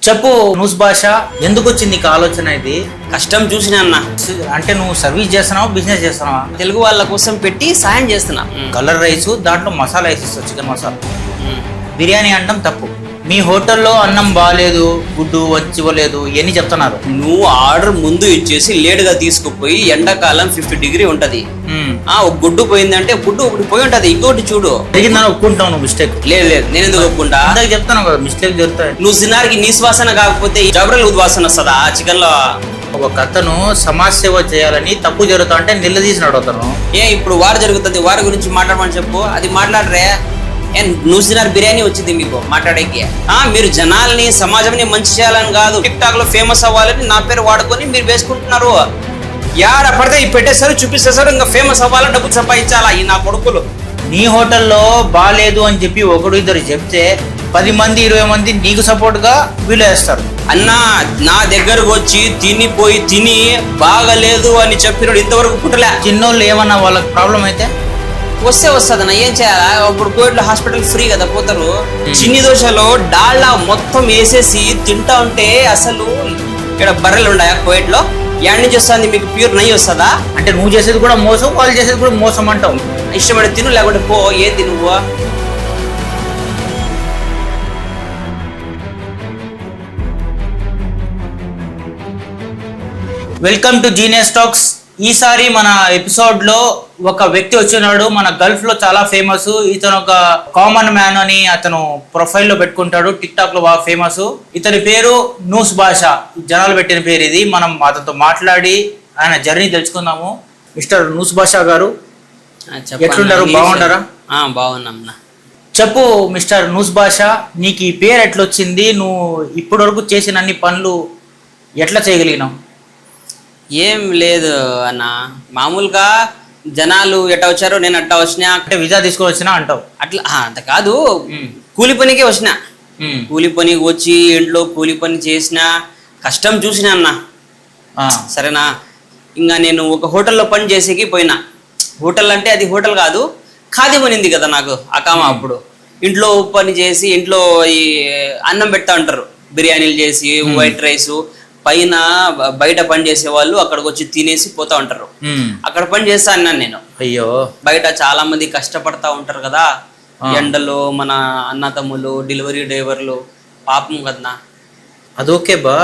చెప్పు న్యూస్ భాష ఎందుకు వచ్చింది నీకు ఆలోచన ఇది? కష్టం చూసినా అన్న. అంటే నువ్వు సర్వీస్ చేస్తున్నావా, బిజినెస్ చేస్తున్నావా? తెలుగు వాళ్ళ కోసం పెట్టి సాయం చేస్తున్నా. కలర్ రైస్, దాంట్లో మసాలా రైస్ ఇస్తావు, చికెన్ మసాలా. బిర్యానీ అనడం తప్పు. మీ హోటల్లో అన్నం బాగాలేదు, గుడ్డు వచ్చివ్వలేదు, ఇవన్నీ చెప్తున్నారు. నువ్వు ఆర్డర్ ముందు ఇచ్చేసి లేట్ గా తీసుకుపోయి ఎండాకాలం 50 డిగ్రీ ఉంటది. ఒక గుడ్డు పోయిందంటే గుడ్డు ఒకటి పోయి ఉంటది, ఇంకోటి చూడు. జరిగిందని ఒప్పుకుంటావు నువ్వు మిస్టేక్? లేదు లేదు, నేను ఎందుకు ఒప్పుకుంటా? చెప్తాను కదా మిస్టేక్ జరుగుతాయి. నువ్వు సినార్కి నీ వాసన కాకపోతే జబరల్ ఉద్వాసన వస్తుందా చికెన్ లో? ఒక అతను సమాజ సేవ చేయాలని తప్పు జరుగుతా అంటే నిలదీసినాడు అతను. ఇప్పుడు వారు జరుగుతుంది, వారి గురించి మాట్లాడమని చెప్పు. అది మాట్లాడరే. నువ్వు సినార్ బిర్యానీ వచ్చింది మీకు మాట్లాడేకి. మీరు జనాల్ని సమాజంని మంచి చేయాలని కాదు, టిక్ టాక్ లో ఫేమస్ అవ్వాలని నా పేరు వాడుకొని మీరు వేసుకుంటున్నారు. యాడ పడితే పెట్టేస్తారు, చూపిస్తారు, ఇంకా ఫేమస్ అవ్వాలని డబ్బులు సంపాదించాలా ఈ నా కొడుకులు. నీ హోటల్లో బాగాలేదు అని చెప్పి ఒకడు ఇద్దరు చెప్తే 10 మంది 20 మంది నీకు సపోర్ట్ గా వీళ్ళు వేస్తారు. అన్నా నా దగ్గరకు వచ్చి తిని బాగలేదు అని చెప్పినోడు ఇంతవరకు పుట్టలే. చిన్నోళ్ళు ఏమన్నా వాళ్ళకి ప్రాబ్లం అయితే వస్తే వస్తుంది అన్న, ఏం చేయాలా? ఇప్పుడు కోవిడ్లో హాస్పిటల్ ఫ్రీ కదా, పోతారు. చిన్ని దోశలో డాల్డా మొత్తం వేసేసి తింటా ఉంటే అసలు ఇక్కడ బర్రెలు ఉన్నాయా కోవిడ్లో? యాడ్ నుంచి వస్తుంది మీకు ప్యూర్ నెయ్యి వస్తుందా? అంటే నువ్వు చేసేది కూడా మోసం, వాళ్ళు చేసేది కూడా మోసం అంటావు. ఇష్టపడి తిను, లేకుంటే పో. ఏంది నువ్వు? Welcome to genius talks. ఈసారి మన ఎపిసోడ్ లో ఒక వ్యక్తి వచ్చినాడు, మన గల్ఫ్ లో చాలా ఫేమస్. ఇతను ఒక కామన్ మ్యాన్ అని అతను ప్రొఫైల్ లో పెట్టుకుంటాడు, టిక్ టాక్ లో బాగా ఫేమస్. ఇతని పేరు న్యూస్ భాష, జనాలు పెట్టిన పేరు ఇది. మనం అతనితో మాట్లాడి ఆయన జర్నీ తెలుసుకుందాము. మిస్టర్ న్యూస్ భాష గారు ఎట్లుంటారు? బాగుంటారా? బాగున్నా. చెప్పు మిస్టర్ న్యూస్ భాష, నీకు ఈ పేరు ఎట్లొచ్చింది? నువ్వు ఇప్పటి వరకు చేసిన అన్ని పనులు ఎట్లా చేయగలిగినావు? ఏం లేదు అన్న, మామూలుగా జనాలు ఎట్లా వచ్చారో నేను అట్లా వచ్చినా. అంటే వీసా తీసుకొని వచ్చినా అంటావు? అట్లా అంత కాదు, కూలి పనికే వచ్చిన. కూలి పనికి వచ్చి ఇంట్లో కూలి పని చేసిన, కష్టం చూసిన అన్న. సరేనా? ఇంకా నేను ఒక హోటల్లో పని చేసేకి పోయినా. హోటల్ అంటే అది హోటల్ కాదు, ఖాదీ పనింది కదా నాకు అకామా. అప్పుడు ఇంట్లో పని చేసి ఇంట్లో ఈ అన్నం పెడతా ఉంటారు, బిర్యానీలు చేసి, వైట్ రైస్. పైన బయట పని చేసే వాళ్ళు అక్కడికి వచ్చి తినేసి పోతా ఉంటారు. అక్కడ పని చేస్తా అన్నాను నేను. అయ్యో, బయట చాలా మంది కష్టపడతా ఉంటారు కదా ఎండలో, మన అన్న తమ్ములు, డెలివరీ డ్రైవర్లు, పాపం కదనా. అదొకే బా.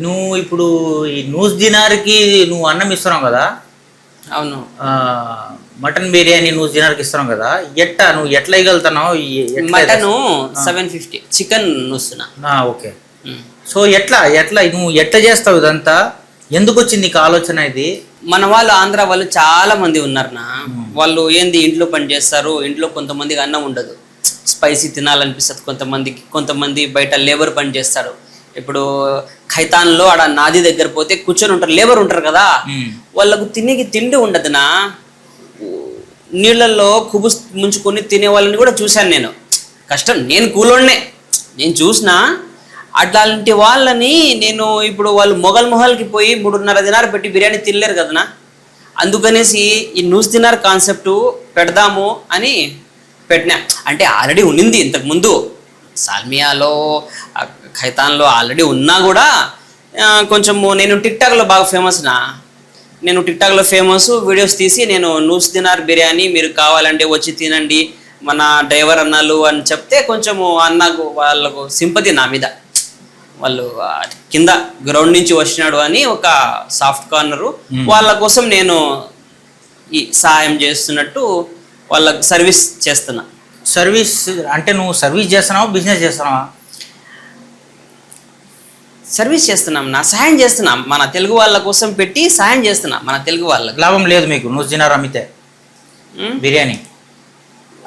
నువ్వు ఇప్పుడు ఈ న్యూస్ దినార్కి నువ్వు అన్నం ఇస్తున్నావు కదా? అవును. మటన్ బిర్యానీ న్యూస్ దినార్కి ఇస్తున్నావు కదా, నువ్వు ఎట్లా ఇవ్వగలుగుతున్నావు? మటన్ 750, చికెన్ నూస్తున్నా. ఓకే. సో ఎట్లా నువ్వు ఎట్లా చేస్తావు ఇదంతా? ఎందుకు వచ్చింది నీకు ఆలోచన ఇది? మన వాళ్ళు ఆంధ్ర వాళ్ళు చాలా మంది ఉన్నారు నా. వాళ్ళు ఏంది ఇంట్లో పని చేస్తారు, ఇంట్లో కొంతమందికి అన్నం ఉండదు, స్పైసీ తినాలనిపిస్తుంది కొంతమంది బయట లేబర్ పని చేస్తారు. ఇప్పుడు ఖైతాన్లో ఆడ నాది దగ్గర పోతే కూర్చొని ఉంటారు, లేబర్ ఉంటారు కదా, వాళ్ళకు తిండి ఉండదునా. నీళ్ళల్లో కుబు ముంచుకొని తినే వాళ్ళని కూడా చూశాను నేను. కష్టం, నేను కూలోనే, నేను చూసిన. అట్లాంటి వాళ్ళని నేను ఇప్పుడు వాళ్ళు మొహల్కి పోయి 3.5 దినారు పెట్టి బిర్యానీ తినలేరు కదనా. అందుకనేసి ఈ న్యూస్ దినార్ కాన్సెప్ట్ పెడదాము అని పెట్టినా. అంటే ఆల్రెడీ ఉన్నింది ఇంతకుముందు సాల్మియాలో, ఖైతాన్లో ఆల్రెడీ ఉన్నా కూడా కొంచెము నేను టిక్ టాక్లో బాగా ఫేమస్ నా. నేను టిక్ టాక్లో ఫేమస్, వీడియోస్ తీసి నేను న్యూస్ దినార్ బిర్యానీ మీరు కావాలంటే వచ్చి తినండి మన డ్రైవర్ అన్నాలు అని చెప్తే కొంచెము అన్నకు వాళ్ళకు సింపతి నా మీద. వాళ్ళు కింద గ్రౌండ్ నుంచి వచ్చినాడు అని ఒక సాఫ్ట్ కార్నరు, వాళ్ళ కోసం నేను ఈ సహాయం చేస్తున్నట్టు వాళ్ళకు సర్వీస్ చేస్తున్నా. సర్వీస్ అంటే నువ్వు సర్వీస్ చేస్తున్నావా, బిజినెస్ చేస్తున్నావా? సర్వీస్ చేస్తున్నాం నా, సహాయం చేస్తున్నాం. మన తెలుగు వాళ్ళ కోసం పెట్టి సహాయం చేస్తున్నాం. మన తెలుగు వాళ్ళకి లాభం లేదు మీకు న్యూస్ దినార్ అమ్మితే బిర్యానీ?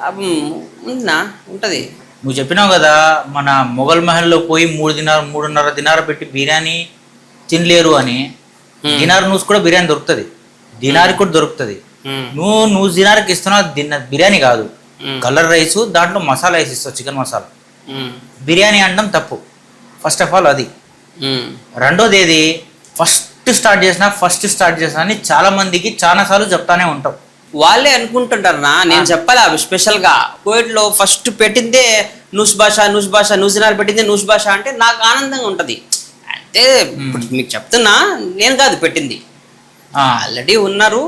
లాభం ఉందా? ఉంటుంది. నువ్వు చెప్పినావు కదా మన మొఘల్ మహల్లో పోయి 3.5 దినారు పెట్టి బిర్యానీ తినలేరు అని. దినార్ న్యూస్ కూడా బిర్యానీ దొరుకుతుంది, దినార్ కూడా దొరుకుతుంది. నువ్వు న్యూస్ దినార్కి ఇస్తున్నావు బిర్యానీ కాదు, కలర్ రైస్, దాంట్లో మసాలా రైస్ ఇస్తావు, చికెన్ మసాలా. బిర్యానీ అనడం తప్పు, ఫస్ట్ ఆఫ్ ఆల్ అది. రెండోది ఏది, ఫస్ట్ స్టార్ట్ చేసినా అని చాలా మందికి చాలా సార్లు చెప్తానే ఉంటావు. వాళ్ళే అనుకుంటుంటారు నా, నేను చెప్పాలా స్పెషల్ గా కోవిడ్ లో ఫస్ట్ పెట్టిందే నూస్ భాష నూస్ దినార్ పెట్టింది నూస్ భాష అంటే నాకు ఆనందంగా ఉంటుంది. అంటే ఇప్పుడు మీకు చెప్తున్నా, నేను కాదు పెట్టింది, ఆల్రెడీ ఉన్నారు.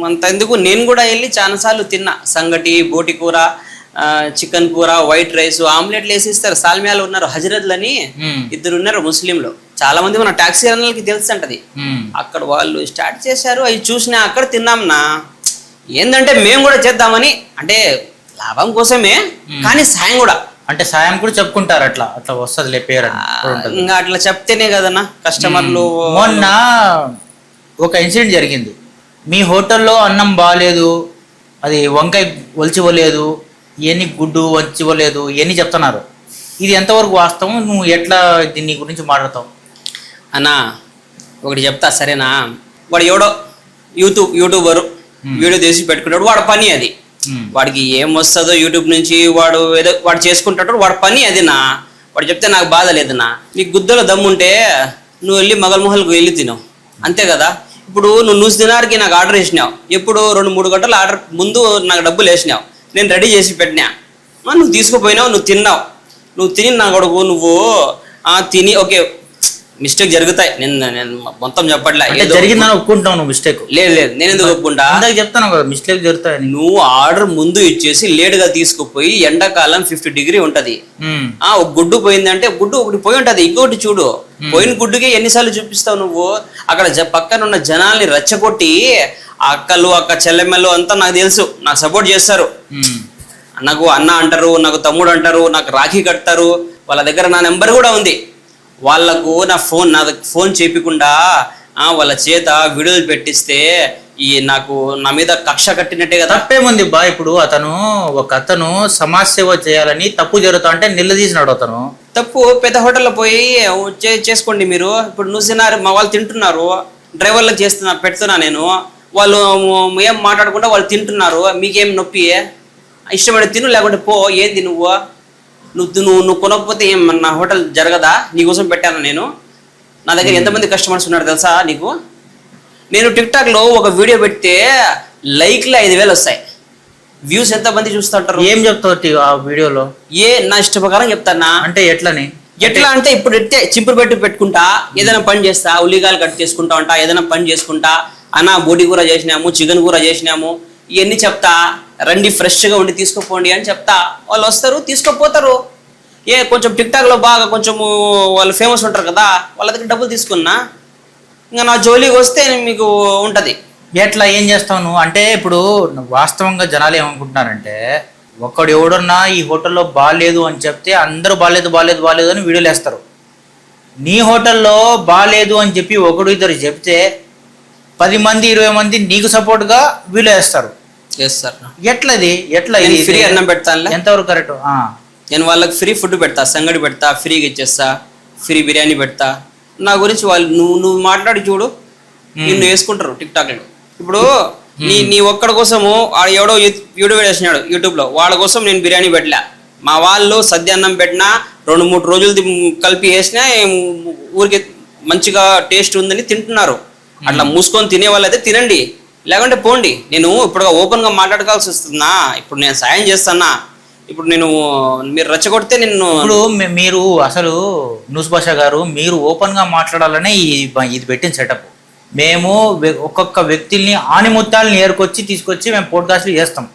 అంత ఎందుకు, నేను కూడా వెళ్ళి చాలాసార్లు తిన్నా. సంగటి, బోటి కూర, చికెన్ కూర, వైట్ రైస్, ఆమ్లెట్లు వేసి ఇస్తారు. సాల్మియాలో ఉన్నారు హజరత్లని, ఇద్దరు ఉన్నారు ముస్లింలు. చాలా మంది మన టాక్సీ రన్నర్లకి తెలుసు అంటది. అక్కడ వాళ్ళు స్టార్ట్ చేశారు, అవి చూసినా అక్కడ తిన్నాంనా. ఏంటంటే మేము కూడా చేద్దామని, అంటే లాభం కోసమే, కానీ సాయం కూడా, అంటే సాయం కూడా చెప్పుకుంటారు. అట్లా అట్లా వస్తుంది పేరు ఇంకా అట్లా చెప్తేనే కదన్నా కస్టమర్లు. మొన్న ఒక ఇన్సిడెంట్ జరిగింది. మీ హోటల్లో అన్నం బాగాలేదు, అది వంకాయ ఒలిచివ్వలేదు, ఇవన్నీ గుడ్డు వంచివ్వలేదు, ఇవన్నీ చెప్తున్నారు. ఇది ఎంతవరకు వాస్తవం? నువ్వు ఎట్లా దీని గురించి మాట్లాడతావు? అన్నా ఒకటి చెప్తా సరేనా. వాడు ఎవడో యూట్యూబర్ వీడియో తీసి పెట్టుకున్నాడు, వాడు పని అది. వాడికి ఏం వస్తుందో యూట్యూబ్ నుంచి వాడు ఏదో వాడు చేసుకుంటాడు, వాడు పని అది నా. వాడు చెప్తే నాకు బాధ లేదన్నా. నీకు గుద్దలో దమ్ముంటే నువ్వు వెళ్ళి మొగల్మహల్కి వెళ్ళి తినవు, అంతే కదా. ఇప్పుడు నువ్వు నూస్ దినార్కి నాకు ఆర్డర్ వేసినావు, ఎప్పుడు 2-3 గంటల ఆర్డర్ ముందు నాకు డబ్బులు వేసినావు, నేను రెడీ చేసి పెట్టినా. నువ్వు తీసుకుపోయినావు, నువ్వు తిన్నావు. నువ్వు తిని నా కొడుకు నువ్వు తిని ఓకే మిస్టేక్ జరుగుతాయి, నేను మొత్తం చెప్పట్లే, జరిగిందని ఒప్పుకుంటావు నువ్వు మిస్టేక్. లేదు నేను ఎందుకు ఒప్పుకుంటా, చెప్తాను కదా మిస్టేక్ జరుగుతాయి. నువ్వు ఆర్డర్ ముందు ఇచ్చేసి లేటుగా తీసుకుపోయి, ఎండాకాలం 50 డిగ్రీ ఉంటది, ఒక గుడ్డు పోయిందంటే గుడ్డు ఒకటి పోయి ఉంటది, ఇంకోటి చూడు పోయిన గుడ్డుకి ఎన్నిసార్లు చూపిస్తావు నువ్వు. అక్కడ పక్కన ఉన్న జనాల్ని రెచ్చగొట్టి, అక్క చెల్లెమ్మలు అంతా నాకు తెలుసు, నాకు సపోర్ట్ చేస్తారు. నాకు అన్న అంటారు, నాకు తమ్ముడు అంటారు, నాకు రాఖీ కడతారు. వాళ్ళ దగ్గర నా నెంబర్ కూడా ఉంది. వాళ్ళకు నా ఫోన్ చేపకుండా వాళ్ళ చేత వీడియోలు పెట్టిస్తే నాకు నా మీద కక్ష కట్టినట్టే కదా. తప్పేముంది బా. ఇప్పుడు అతను సమాజ సేవ చేయాలని తప్పు జరుగుతా అంటే నిలదీసినాడు. అతను తప్పు పెద్ద హోటల్లో పోయి చేసుకోండి మీరు. ఇప్పుడు నువ్వు మా వాళ్ళు తింటున్నారు, డ్రైవర్లకు పెడుతున్నా నేను, వాళ్ళు ఏం మాట్లాడకుండా వాళ్ళు తింటున్నారు, మీకేం నొప్పి? ఇష్టమైన తిను, లేకుంటే పో. ఏంది నువ్వు కొనకపోతే ఏం నా హోటల్ జరగదా? నీకోసం పెట్టాను నేను. నా దగ్గర ఎంతమంది కస్టమర్స్ ఉన్నారు తెలుసా నీకు? నేను టిక్టాక్లో ఒక వీడియో పెడితే లైక్లు 5,000 వస్తాయి, వ్యూస్ ఎంతమంది చూస్తుంటారు? ఏం చెప్తావు ఆ వీడియోలో? నా ఇష్ట ప్రకారం చెప్తానా. అంటే ఎట్లా అంటే ఇప్పుడు చింపురు పెట్టుకుంటా, ఏదైనా పని చేస్తా, ఉల్లిగాయలు కట్ చేసుకుంటా ఉంటా, ఏదైనా పని చేసుకుంటా, అన్న బోటి కూర చేసినాము, చికెన్ కూర చేసినాము, ఇవన్నీ చెప్తా. రండి ఫ్రెష్గా ఉండి తీసుకుపోండి అని చెప్తా. వాళ్ళు వస్తారు, తీసుకుపోతారు. కొంచెం టిక్టాక్లో బాగా కొంచెము వాళ్ళు ఫేమస్ ఉంటారు కదా, వాళ్ళ దగ్గర డబ్బులు తీసుకున్నా. ఇంకా నా జోలికి వస్తే మీకు ఉంటుంది. ఎట్లా ఏం చేస్తావు నువ్వు? అంటే ఇప్పుడు వాస్తవంగా జనాలు ఏమనుకుంటున్నారంటే, ఒక్కడు ఎవడన్నా ఈ హోటల్లో బాగాలేదు అని చెప్తే అందరూ బాగాలేదు అని వీడియోలు వేస్తారు. నీ హోటల్లో బాగాలేదు అని చెప్పి 1-2 చెప్తే 10 మంది 20 మంది నీకు సపోర్ట్గా వీడియో వేస్తారు. ఎట్లా ఫ్రీ అన్నం పెడతాను, ఎంతవరకు కరెక్ట్? నేను వాళ్ళకి ఫ్రీ ఫుడ్ పెడతా, సంగడి పెడతా, ఫ్రీగా ఇచ్చేస్తా, ఫ్రీ బిర్యానీ పెడతా. నా గురించి వాళ్ళు నువ్వు మాట్లాడి చూడు, నిన్ను వేసుకుంటారు టిక్టాక్లో. ఇప్పుడు నీ ఒక్కడి కోసము ఎవడో వీడియో వేసినాడు యూట్యూబ్లో, వాళ్ళ కోసం నేను బిర్యానీ పెట్టలే. మా వాళ్ళు సద్య అన్నం పెట్టినా 2-3 రోజులు కలిపి వేసినా ఊరికి మంచిగా టేస్ట్ ఉందని తింటున్నారు. అట్లా మూసుకొని తినే వాళ్ళైతే తినండి, లేకుంటే పోండి. నేను ఇప్పుడు ఓపెన్గా మాట్లాడుకోవాల్సి వస్తుందా? ఇప్పుడు నేను సాయం చేస్తానా? ఇప్పుడు మీరు రెచ్చగొడితే నిన్ను. ఇప్పుడు మీరు అసలు నూస్ భాష గారు, మీరు ఓపెన్గా మాట్లాడాలనే ఇది పెట్టిన సెటప్. మేము ఒక్కొక్క వ్యక్తుల్ని ఆనిముత్యాలను తీసుకొచ్చి మేము పోడ్కాస్ట్లు చేస్తాం.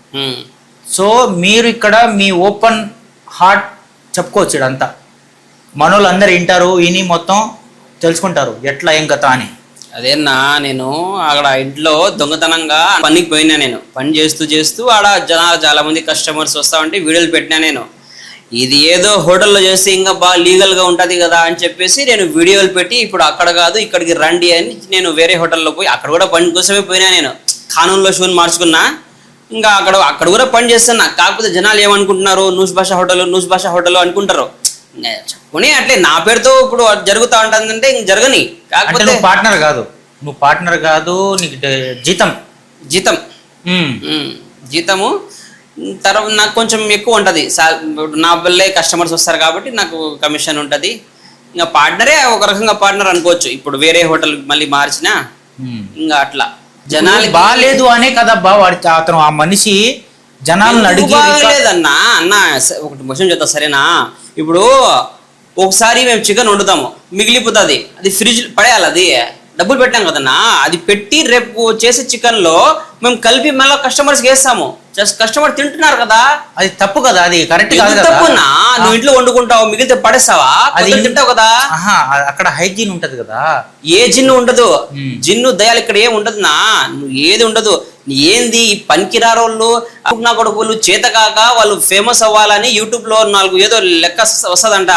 సో మీరు ఇక్కడ మీ ఓపెన్ హార్ట్ చెప్పుకోవచ్చు. ఇదంతా మనోళ్ళు అందరు వింటారు, విని మొత్తం తెలుసుకుంటారు ఎట్లా ఏం కథ అని. అదేనా, నేను అక్కడ ఇంట్లో దొంగతనంగా పనికి పోయినా. నేను పని చేస్తూ ఆడ జనాలు చాలా మంది కస్టమర్స్ వస్తా ఉంటే వీడియోలు పెట్టినా. నేను ఇది ఏదో హోటల్లో చేస్తే ఇంకా బాగా లీగల్గా ఉంటుంది కదా అని చెప్పేసి నేను వీడియోలు పెట్టి, ఇప్పుడు అక్కడ కాదు ఇక్కడికి రండి అని నేను వేరే హోటల్లో పోయి, అక్కడ కూడా పని కోసమే పోయినా. నేను ఖానంలో షూని మార్చుకున్నా, ఇంకా అక్కడ కూడా పని చేస్తున్నా. కాకపోతే జనాలు ఏమనుకుంటున్నారు, నూస్ భాష హోటల్ అనుకుంటారు. చెప్పుకుని అట్లే నా పేరుతో ఇప్పుడు జరుగుతా ఉంటుందంటే ఇంక జరగని. కాకపోతే పార్ట్నర్ కాదు, నీకు జీతము తర్వాత నాకు కొంచెం ఎక్కువ ఉంటుంది. నా వల్లే కస్టమర్స్ వస్తారు కాబట్టి నాకు కమిషన్ ఉంటుంది. ఇంకా పార్ట్నరే ఒక రకంగా పార్ట్నర్ అనుకోవచ్చు. ఇప్పుడు వేరే హోటల్ మళ్ళీ మార్చినా ఇంకా అట్లా జనాలు బాగాలేదు అనే కదబ్బా. అతను ఆ మనిషి జనాలను అడిగి లేదన్నా అన్న ఒకటి క్వశ్చన్ చెప్తా సరేనా. ఇప్పుడు ఒకసారి మేము చికెన్ వండుతాము, మిగిలిపోతుంది, అది ఫ్రిడ్జ్ పడేయాలి, అది డబ్బులు పెట్టాం కదన్నా, అది పెట్టి రేపు చేసే చికెన్ లో మేము కలిపి మళ్ళీ కస్టమర్స్ వేస్తాము. జస్ట్ కస్టమర్ తింటున్నారు కదా, అది తప్పు కదా, అది కరెక్ట్ కాదు కదా. తప్పున్నా, నువ్వు ఇంట్లో వండుకుంటావు మిగిలితే పడేస్తావా, అది తింటావు కదా. అక్కడ హైజీన్ ఉంటది కదా. ఏ జిన్ను ఉండదు, జిన్ను దయాలు ఇక్కడ ఏం ఉండదునా, నువ్వు ఏది ఉండదు. ఏంది ఈ పనికిరారోళ్ళు నా కొడుకులు చేతకాక వాళ్ళు ఫేమస్ అవ్వాలని యూట్యూబ్ లో 4 ఏదో లెక్క వస్తుందంట,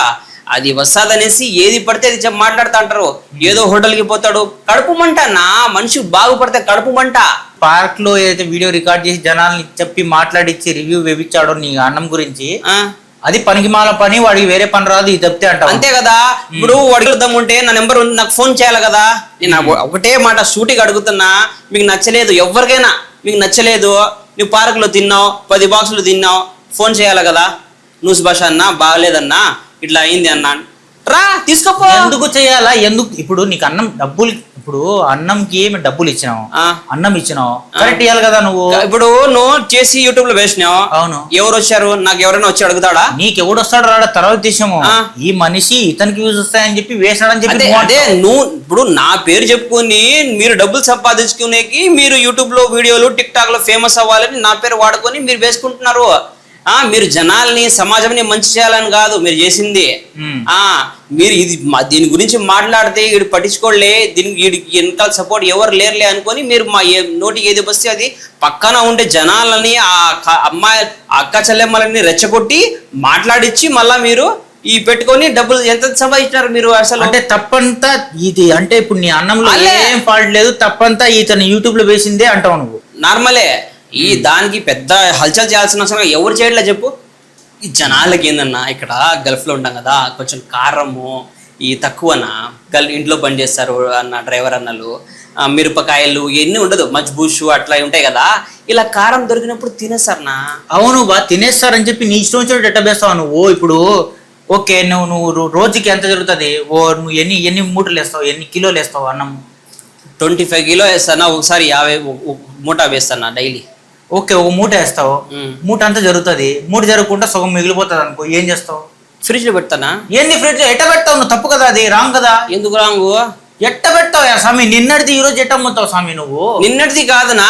అది వస్తాదనేసి ఏది పడితే అది మాట్లాడుతా అంటారు. ఏదో హోటల్కి పోతాడు, కడుపు మంట నా మనిషి బాగుపడితే కడుపు మంట. పార్క్ లో ఏదైతే వీడియో రికార్డ్ చేసి జనాల్ని చెప్పి మాట్లాడిచ్చి రివ్యూ వేపించాడో నీ అన్నం గురించి, అది పనికిమాల పని, వాడికి వేరే పని రాదు, ఇది తప్పితే అంట. అంతే కదా. ఇప్పుడు వాడికి ఉంటే నా నెంబర్ ఉంది, నాకు ఫోన్ చేయాలి కదా. నేను ఒకటే మాట సూటిగా అడుగుతున్నా, మీకు నచ్చలేదు, ఎవరికైనా మీకు నచ్చలేదు, నువ్వు పార్క్ లో తిన్నావు, 10 బాక్సులు తిన్నావు, ఫోన్ చేయాలి కదా. న్యూస్ భాష అన్నా బాగలేదన్నా, ఇట్లా అయింది అన్నా, రా తీసుకోపో. ఎందుకు చేయాలా, ఎందుకు? ఇప్పుడు నీకు అన్నం డబ్బులు, ఇప్పుడు అన్నంకి ఏమి డబ్బులు ఇచ్చినావు, అన్నం ఇచ్చినావు, కరెక్ట్ ఇవ్వాలి కదా నువ్వు. ఇప్పుడు నువ్వు చేసి యూట్యూబ్ లో వేసినావు, అవును, ఎవరు వచ్చారు, నాకు ఎవరైనా వచ్చి అడుగుతాడా? నీకు ఎవడు వస్తాడు రాడా తర్వాత తీసాము, ఈ మనిషి ఇతనికి యూజ్ వస్తాయని చెప్పి వేసినాడని చెప్పి. అదే నువ్వు ఇప్పుడు నా పేరు చెప్పుకొని మీరు డబ్బులు సంపాదించుకునేకి మీరు యూట్యూబ్ లో వీడియోలు టిక్ టాక్ లో ఫేమస్ అవ్వాలని నా పేరు వాడుకొని మీరు వేసుకుంటున్నారు. మీరు జనాల్ని సమాజంని మంచి చేయాలని కాదు మీరు చేసింది. మీరు ఇది దీని గురించి మాట్లాడితే వీడు పట్టించుకోలే, దీనికి వీడికి వెనకాల సపోర్ట్ ఎవరు లేరులే అనుకొని మీరు మా నోటికి ఏది వస్తే అది పక్కన ఉండే జనాలని ఆ అమ్మాయి అక్క చెల్లెమ్మలని రెచ్చగొట్టి మాట్లాడిచ్చి మళ్ళా మీరు ఈ పెట్టుకొని డబ్బులు ఎంత సంపాదించినారు మీరు అసలు. అంటే తప్పంతా ఇది, అంటే ఇప్పుడు నీ అన్నంలో ఏం ఫాల్ట్ లేదు, తప్పంతా ఇతను యూట్యూబ్ లో వేసిందే అంటావు నువ్వు. నార్మలే, ఈ దానికి పెద్ద హల్చల్ చేయాల్సిన అవసరం ఎవరు చేయట్లే చెప్పు. ఈ జనాలకి ఏందన్నా, ఇక్కడ గల్ఫ్ లో ఉంటాం కదా, కొంచెం కారము ఈ తక్కువనా, ఇంట్లో పని చేస్తారు అన్న డ్రైవర్ అన్నలు, మిరపకాయలు ఇవన్నీ ఉండదు, మజ్బూషు అట్లా ఉంటాయి కదా, ఇలా కారం దొరికినప్పుడు తినేస్తారనా. అవును బా, తినేస్తారని చెప్పి నీ ఇష్టం వచ్చి ఎట్టబేస్తావు నువ్వు. ఇప్పుడు ఓకే, నువ్వు రోజుకి ఎంత జరుగుతుంది, నువ్వు ఎన్ని మూటలు వేస్తావు, ఎన్ని కిలోలు వేస్తావు అన్నం? 25 కిలో వేస్తానా, ఒకసారి 50 మూట వేస్తానా డైలీ. ఓకే, ఒక మూట వేస్తావు, మూట అంతా జరుగుతుంది, మూట జరగకుండా సగం మిగిలిపోతుంది అనుకో, ఏం చేస్తావు? ఫ్రిడ్జ్ లో పెడతానా. ఏంది ఫ్రిడ్జ్ ఎట్ట పెడతావు నువ్వు? తప్పు కదా, అది రాంగ్ కదా. ఎందుకు రాంగు? ఎట్ట పెడతావు స్వామి? నిన్నటిది ఈ రోజు ఎట్ట అమ్ముతావు స్వామి నువ్వు? నిన్నటిది కాదనా,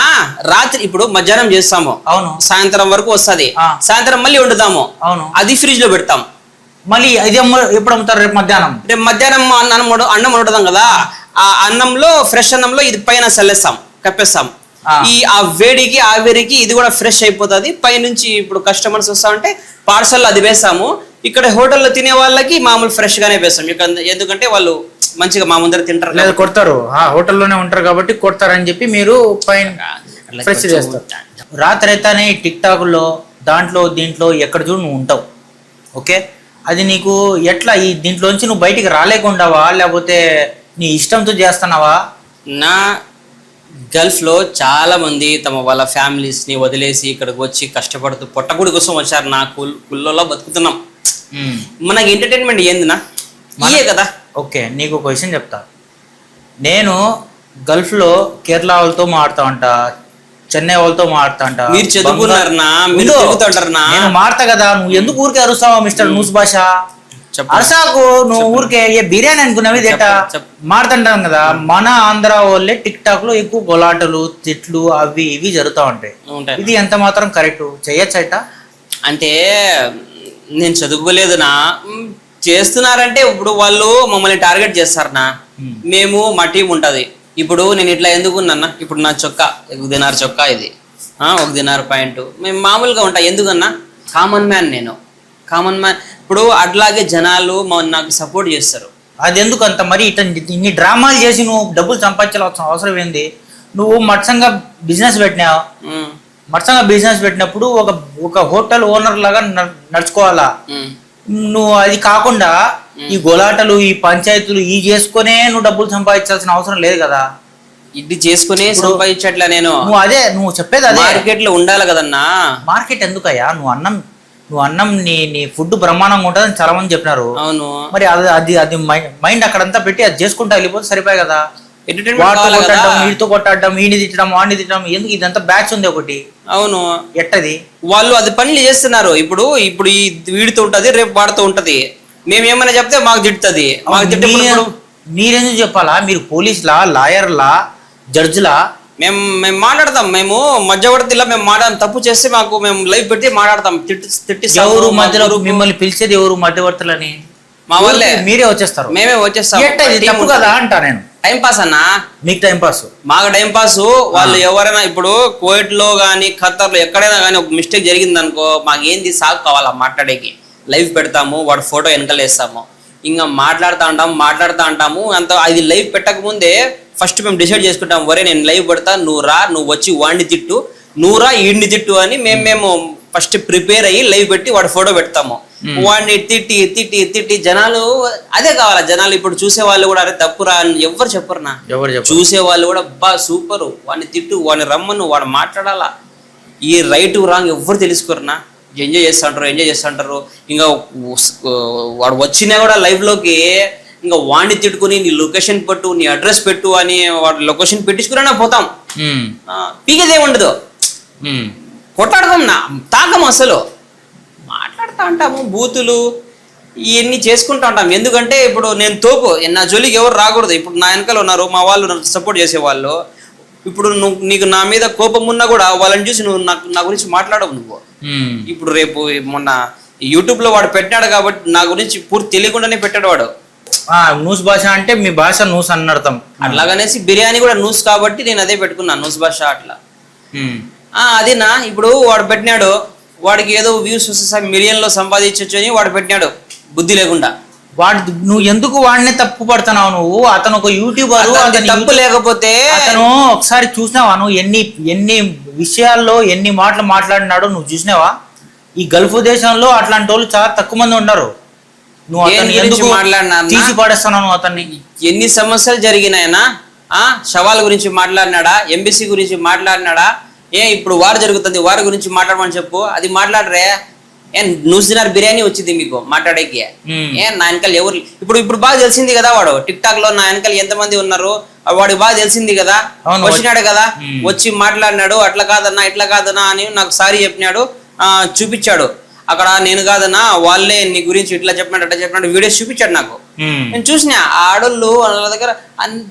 రాత్రి ఇప్పుడు మధ్యాహ్నం చేస్తాము, అవును, సాయంత్రం వరకు వస్తుంది, సాయంత్రం మళ్ళీ వండుతాము, అవును, అది ఫ్రిడ్జ్ లో పెడతాం. మళ్ళీ ఇది ఎప్పుడు అమ్ముతారు? రేపు మధ్యాహ్నం అన్నం వండుతాం కదా, ఆ అన్నంలో ఫ్రెష్ అన్నంలో ఇది పైన చల్లేస్తాం, కప్పేస్తాం. ఆ వేడికి ఆవిరికి ఇది కూడా ఫ్రెష్ అయిపోతుంది. పైనుంచి ఇప్పుడు కస్టమర్స్ వస్తా ఉంటే పార్సల్ అది వేస్తాము. ఇక్కడ హోటల్లో తినే వాళ్ళకి మామూలు ఫ్రెష్ గానే వేస్తాం, ఎందుకంటే వాళ్ళు మంచిగా మా ముందర తింటారు, లేదా కొడతారు, హోటల్లోనే ఉంటారు కాబట్టి కొడతారని చెప్పి మీరు పైన ఫ్రెష్ చేస్తారు. రాత్రి అయితేనే టిక్ టాక్ లో దీంట్లో ఎక్కడ చూడు నువ్వు ఉంటావు. ఓకే, అది నీకు ఎట్లా, ఈ దీంట్లోంచి నువ్వు బయటికి రాలేకుండావా, లేకపోతే నీ ఇష్టంతో చేస్తున్నావా? నా గల్ఫ్ లో చాలా మంది తమ వాళ్ళ ఫ్యామిలీస్ ని వదిలేసి ఇక్కడికి వచ్చి కష్టపడుతూ పొట్టగుడి కోసం వచ్చారు. నా కుల్లో బతుకుతున్నాం, మనకి ఎంటర్టైన్మెంట్ ఏందినా ఇయే కదా. ఓకే, నీకు ఒక విషయం చెప్తా. నేను గల్ఫ్ లో కేరళ వాళ్ళతో మాడుతా అంట, చెన్నై వాళ్ళతో మాడుతా అంట. మీరు చదువుకున్నారనా, మీరు తిరుగుతుంటారనా? నేను మాడతా కదా, నువ్వు ఎందుకు ఊరికే అరుస్తావా మిస్టర్ న్యూస్ భాష? అరసాకు, నువ్వు ఊరికే ఏ బిర్యానీ అనుకున్నావి మాడుతుంటాం కదా. మన ఆంధ్ర వాళ్ళే టిక్ టాక్ లో ఎక్కువ గొలాటలు తిట్లు అవి ఇవి జరుగుతూ ఉంటాయి. ఇది ఎంత మాత్రం కరెక్ట్? చెయ్యొచ్చట అంటే నేను చదువుకోలేదునా, చేస్తున్నారంటే ఇప్పుడు వాళ్ళు మమ్మల్ని టార్గెట్ చేస్తారనా. మేము మా టీం ఉంటది. ఇప్పుడు నేను ఇట్లా ఎందుకున్నా, ఇప్పుడు నా చొక్కా 1 దినార్ చొక్కా, ఇది 1 దినార్ పాయింట్, మేము మామూలుగా ఉంటా. ఎందుకన్నా, కామన్ మ్యాన్, నేను కామన్ మ్యాన్. ఇప్పుడు అట్లాగే జనాలు నాకు సపోర్ట్ చేస్తారు. అది ఎందుకు అంత మరి ఇన్ని డ్రామాలు చేసి నువ్వు డబ్బులు సంపాదించాల్సిన అవసరం ఏంది? నువ్వు మత్సంగా బిజినెస్ పెట్టినావు, మత్సంగా బిజినెస్ పెట్టినప్పుడు ఒక హోటల్ ఓనర్ లాగా నడుచుకోవాలా. నువ్వు అది కాకుండా ఈ గొలాటలు ఈ పంచాయతీలు ఈ చేసుకునే నువ్వు డబ్బులు సంపాదించాల్సిన అవసరం లేదు కదా. ఇది చేసుకునే సంపాదించట్లా నేను. నువ్వు చెప్పేది అదే, మార్కెట్ లో ఉండాలి కదన్నా. మార్కెట్ ఎందుకయ్యా? నువ్వు అన్నం నీ ఫుడ్ బ్రహ్మాండంగా ఉంటుందని చాలా మంది చెప్పినారు. అవును, మరి అది మైండ్ అక్కడంతా పెట్టి అది చేసుకుంటా వెళ్ళిపోతే సరిపోయి కదా. ఎంటర్టైన్మెంట్ వాటితో కావాలి కదా. కొట్టడం, వీటితో కొట్టడం, వీడిని తిట్టడం, వాడిని తిట్టడం, ఎందుకు ఇదంతా బ్యాచ్ ఉంది ఒకటి. అవును, ఎట్టది వాళ్ళు అది పనులు చేస్తున్నారు. ఇప్పుడు ఇప్పుడు ఈ వీడితో ఉంటది, రేపు వాడితో ఉంటది. మేము ఏమైనా చెప్తే మాకు తిడుతుంది. మాకు తిట్టినప్పుడు మీరెందుకు చెప్పాలా? మీరు పోలీసులా, లాయర్లా, జడ్జిలా? మేము మాట్లాడతాం. మేము మధ్యవర్తిలా మేము మాట్లాడతాం. తప్పు చేస్తే మేము లైవ్ పెట్టి మాట్లాడతాం. తిట్టిస్తాము. ఎవరు మధ్యలో మిమ్మల్ని పిలిచేది? ఎవరు మధ్యవర్తులని? మా వాళ్ళే. మీరే వచ్చేస్తారు? మేమే వచ్చేస్తాం. తప్పు కదా అంటా నేను. టైం పాస్ అన్నా, మీకు టైం పాస్, మాకు టైం పాస్. వాళ్ళు ఎవరైనా ఇప్పుడు కువైట్ లో గానీ ఖతర్ లో ఎక్కడైనా కానీ ఒక మిస్టేక్ జరిగింది అనుకో, మాకేంది సాగు కావాలా మాట్లాడేకి. లైవ్ పెడతాము, వాడు ఫోటో వెనకాల వేస్తాము, ఇంకా మాట్లాడుతూ అంటాము. అంత అది లైవ్ పెట్టక ముందే ఫస్ట్ మేము డిసైడ్ చేసుకుంటాం. వరే నేను లైవ్ పెడతా, నువ్వు రా, నువ్వు వచ్చి వాడిని తిట్టు, నువ్వు రా ఈడిని తిట్టు అని మేము ఫస్ట్ ప్రిపేర్ అయ్యి లైవ్ పెట్టి వాడు ఫోటో పెడతాము. వాడిని తిట్టి తిట్టి తిట్టి జనాలు అదే కావాలా. జనాలు ఇప్పుడు చూసే వాళ్ళు కూడా అరే తప్పురా అని ఎవరు చెప్పరు. చూసే వాళ్ళు కూడా బా సూపరు, వాడిని తిట్టు, వాడిని రమ్మను, వాడు మాట్లాడాలా. ఈ రైట్ రాంగ్ ఎవరు తెలుసుకోరునా. ఎంజాయ్ చేస్తుంటారు. ఇంకా వాడు వచ్చినా కూడా లైవ్ లోకి ఇంకా వాడిని తిట్టుకుని నీ లొకేషన్ పెట్టు, నీ అడ్రస్ పెట్టు అని వాడు లొకేషన్ పెట్టించుకున్నా పోతాం. పీకేదే ఉండదు, కొట్టాడతాం, తాకం అసలు మాట్లాడుతూ ఉంటాము. బూతులు ఇవన్నీ చేసుకుంటూ ఉంటాం. ఎందుకంటే ఇప్పుడు నేను తోపు, నా జోలికి ఎవరు రాకూడదు. ఇప్పుడు నా వెనకాల ఉన్నారు మా వాళ్ళు, సపోర్ట్ చేసేవాళ్ళు. ఇప్పుడు నీకు నా మీద కోపం ఉన్నా కూడా వాళ్ళని చూసి నువ్వు నా గురించి మాట్లాడవు. నువ్వు ఇప్పుడు రేపు మొన్న యూట్యూబ్ లో వాడు పెట్టినాడు కాబట్టి నా గురించి పూర్తి తెలియకుండానే పెట్టాడు వాడు. నూస్ భాష అంటే మీ భాష నూస్ అని అర్థం. అట్లాగనేసి బిర్యానీ కూడా నూస్ కాబట్టి నేను అదే పెట్టుకున్నాను, నూస్ భాష అట్లా. అదినా ఇప్పుడు వాడు పెట్టినాడు, వాడికి ఏదో వ్యూస్ వస్తే మిలియన్ లో సంపాదించవచ్చు అని వాడు పెట్టినాడు బుద్ధి లేకుండా. నువ్వు ఎందుకు వాడిని తప్పు పడుతున్నావు? నువ్వు అతను ఒక యూట్యూబర్, తప్పు లేకపోతే అతను ఒకసారి చూసినావా? నువ్వు ఎన్ని విషయాల్లో ఎన్ని మాటలు మాట్లాడినాడో నువ్వు చూసినావా? ఈ గల్ఫ్ దేశంలో అట్లాంటి వాళ్ళు చాలా తక్కువ మంది ఉన్నారు. నువ్వు అతన్ని ఎందుకు తీసి పడేస్తున్నావు? అతన్ని ఎన్ని సమస్యలు జరిగినాయనా? శవాల గురించి మాట్లాడినాడా? ఎంబీసీ గురించి మాట్లాడినాడా? ఇప్పుడు వారు జరుగుతుంది, వారి గురించి మాట్లాడమని చెప్పు, అది మాట్లాడరే. నూసినార్ బిర్యానీ వచ్చింది మీకు మాట్లాడేకి. నా వెనకాల ఎవరు ఇప్పుడు బాగా తెలిసింది కదా, వాడు టిక్ టాక్ లో నా వెనకాల ఎంతమంది ఉన్నారు వాడు బాగా తెలిసింది కదా. వచ్చినాడు కదా, వచ్చి మాట్లాడినాడు, అట్లా కాదన్నా ఇట్లా కాదన్నా అని నాకు సారీ చెప్పినాడు, చూపించాడు. అక్కడ నేను కాదన్నా వాళ్ళే నీ గురించి ఇట్లా చెప్పినాడు అట్లా చెప్పినాడు వీడియోస్ చూపించాడు నాకు. నేను చూసిన ఆడోళ్ళు వాళ్ళ దగ్గర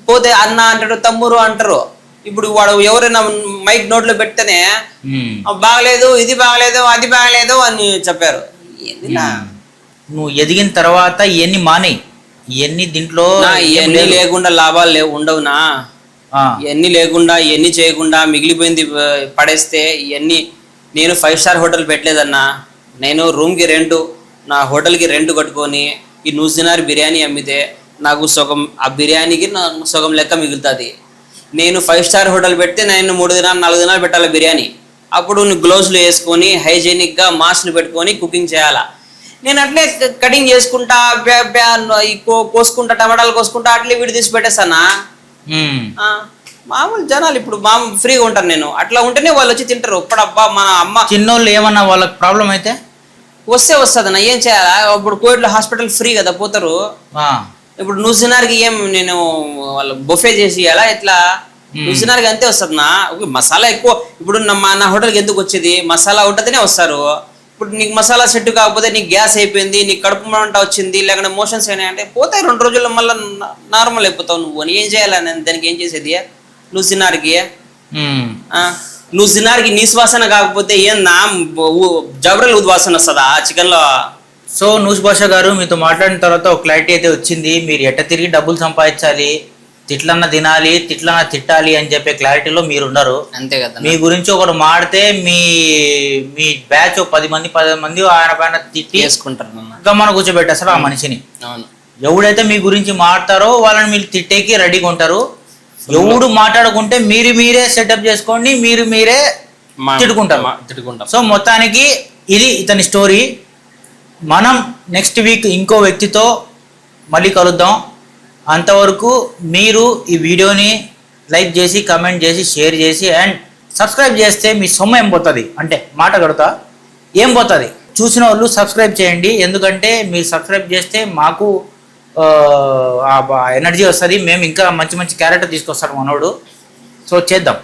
పోతే అన్న అంటాడు, తమ్మురు అంటారు. ఇప్పుడు వాడు ఎవరైనా మైక్ నోట్లో పెడితేనే బాగలేదు, ఇది బాగలేదు, అది బాగలేదు అని చెప్పారు. నువ్వు ఎదిగిన తర్వాత ఇవన్నీ మానే, ఇవన్నీ దీంట్లో ఇవన్నీ లేకుండా లాభాలు ఉండవునా. ఇవన్నీ లేకుండా ఇవన్నీ చేయకుండా మిగిలిపోయింది పడేస్తే ఇవన్నీ. నేను 5 స్టార్ హోటల్ పెట్టలేదన్నా, నేను రూమ్కి రెంట్, నా హోటల్కి రెంట్ కట్టుకొని ఈ నూసినార్ బిర్యానీ అమ్మితే నాకు సగం, ఆ బిర్యానీకి నాకు సగం లెక్క మిగులుతుంది. నేను 5 స్టార్ హోటల్ పెడితే నేను 3 దినాలు 4 దినాలు పెట్టాలి బిర్యానీ. అప్పుడు నువ్వు గ్లోవ్స్లు వేసుకొని హైజీనిక్గా మాస్క్లు పెట్టుకొని కుకింగ్ చేయాలా. నేను అట్లే కటింగ్ చేసుకుంటా, కోసుకుంటా, టమాటాలు కోసుకుంటా, అట్లే వీడి తీసి పెట్టేస్తానా. మామూలు జనాలు ఇప్పుడు మామూలు ఫ్రీగా ఉంటాను నేను, అట్లా ఉంటేనే వాళ్ళు వచ్చి తింటారు. ఇప్పుడబ్బా మన అమ్మ చిన్నోళ్ళు ఏమన్నా వాళ్ళకి ప్రాబ్లం అయితే వస్తుందన్నా, ఏం చేయాలా? ఇప్పుడు కోవిడ్లో హాస్పిటల్ ఫ్రీ కదా, పోతారు. ఇప్పుడు నూసినార్కి ఏం నేను వాళ్ళు బొఫే చేసి ఎలా ఎట్లా నూసినార్కి అంతే వస్తుంది నా. మసాలా ఎక్కువ ఇప్పుడు నా హోటల్కి ఎందుకు వచ్చేది? మసాలా ఉంటుందనే వస్తారు. ఇప్పుడు నీకు మసాలా సెట్ కాకపోతే నీకు గ్యాస్ అయిపోయింది, నీకు కడుపు మంట వచ్చింది, లేకుంటే మోషన్స్ అయినాయి అంటే పోతాయి 2 రోజుల్లో, మళ్ళీ నార్మల్ అయిపోతావు. నువ్వు ఏం చేయాలా? నేను దానికి ఏం చేసేది? నూసినార్కి నూసినార్కి నీ శ్వాసన కాకపోతే ఏందా జబరల్ ఉద్వాసన వస్తుందా చికెన్లో? సో నూస్ భాష గారు, మీతో మాట్లాడిన తర్వాత ఒక క్లారిటీ అయితే వచ్చింది. మీరు ఎట్ట తిరిగి డబ్బులు సంపాదించాలి, తిట్లన్నా తినాలి, తిట్లన్నా తిట్టాలి అని చెప్పే క్లారిటీలో మీరు ఉన్నారు. అంతే కదా. మీ గురించి ఒకటి మాడితే మీ బ్యాచ్ 10 మంది ఆయన పైన తిట్టి చేసుకుంటారు, గమ్మన కూర్చోబెట్టేస్తారు ఆ మనిషిని. ఎవడైతే మీ గురించి మాట్లాడతారో వాళ్ళని మీరు తిట్టేకి రెడీగా ఉంటారు. ఎవడు మాట్లాడుకుంటే మీరే సెటప్ చేసుకోండి, మీరే తిట్టుకుంటారు. సో మొత్తానికి ఇది ఇతని స్టోరీ. మనం నెక్స్ట్ వీక్ ఇంకో వ్యక్తితో మళ్ళీ కలుద్దాం. అంతవరకు మీరు ఈ వీడియోని లైక్ చేసి, కమెంట్ చేసి, షేర్ చేసి అండ్ సబ్స్క్రైబ్ చేస్తే మీ సొమ్ము ఏం పోతుంది అంటే మాట కడతా ఏం పోతుంది. చూసిన వాళ్ళు సబ్స్క్రైబ్ చేయండి, ఎందుకంటే మీరు సబ్స్క్రైబ్ చేస్తే మాకు ఎనర్జీ వస్తుంది. మేము ఇంకా మంచి మంచి క్యారెక్టర్ తీసుకొస్తాడు మనోడు. సో చేద్దాం.